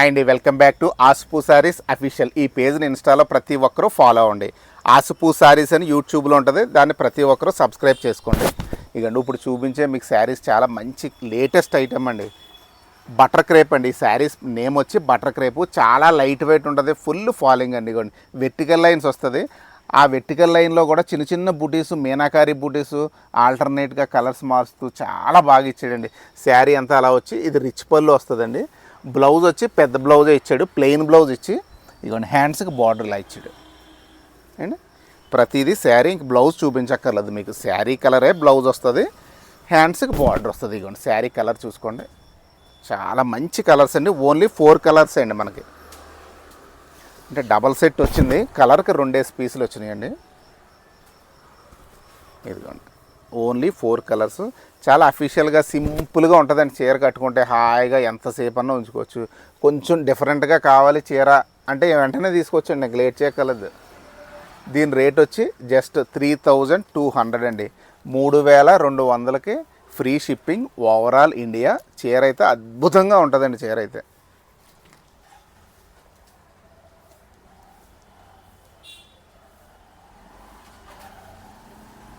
And welcome back to Aasupu sarees official. ఈ పేజ్ని ఇన్స్టాలో ప్రతి ఒక్కరూ ఫాలో అవ్వండి. ఆసుపు సారీస్ అని యూట్యూబ్లో ఉంటుంది, దాన్ని ప్రతి ఒక్కరూ సబ్స్క్రైబ్ చేసుకోండి. ఇక ఇప్పుడు చూపించే మీకు శారీస్ చాలా మంచి లేటెస్ట్ ఐటమ్ అండి. బటర్ క్రేప్ అండి. ఈ శారీస్ నేమ్ వచ్చి బటర్ క్రేపు. చాలా లైట్ వెయిట్ ఉంటుంది, ఫుల్ ఫాలింగ్ అండి. ఇవ్వండి వెర్టికల్ లైన్స్ వస్తుంది. ఆ వెర్టికల్ లైన్లో కూడా చిన్న చిన్న బూటీసు, మీనాకారి బూటీసు, ఆల్టర్నేట్గా కలర్స్ మారుస్తూ చాలా బాగా ఇచ్చాడండి. శారీ అంతా అలా వచ్చి ఇది రిచ్ పళ్ళు వస్తుందండి. బ్లౌజ్ వచ్చి పెద్ద బ్లౌజే ఇచ్చాడు, ప్లెయిన్ బ్లౌజ్ ఇచ్చి ఇదిగోండి హ్యాండ్స్కి బార్డర్లా ఇచ్చాడు అండ్ ప్రతిదీ శారీ ఇంక బ్లౌజ్ చూపించక్కర్లేదు, మీకు శారీ కలరే బ్లౌజ్ వస్తుంది, హ్యాండ్స్కి బార్డర్ వస్తుంది. ఇదిగోండి శారీ కలర్ చూసుకోండి, చాలా మంచి కలర్స్ అండి. ఓన్లీ 4 కలర్స్ అండి మనకి, అంటే డబల్ సెట్ వచ్చింది. కలర్కి 2 పీసులు వచ్చినాయండి. ఇదిగోండి ఓన్లీ 4 కలర్స్. చాలా అఫీషియల్గా సింపుల్గా ఉంటుందండి. చీర కట్టుకుంటే హాయిగా ఎంతసేపు అన్నా ఉంచుకోవచ్చు. కొంచెం డిఫరెంట్గా కావాలి చీర అంటే వెంటనే తీసుకొచ్చండి, నాకు లేట్ చేయగలదు. దీని రేట్ వచ్చి జస్ట్ 3200 అండి. 3200కి ఫ్రీ షిప్పింగ్ ఓవరాల్ ఇండియా. చీర అయితే అద్భుతంగా ఉంటుందండి. చీర అయితే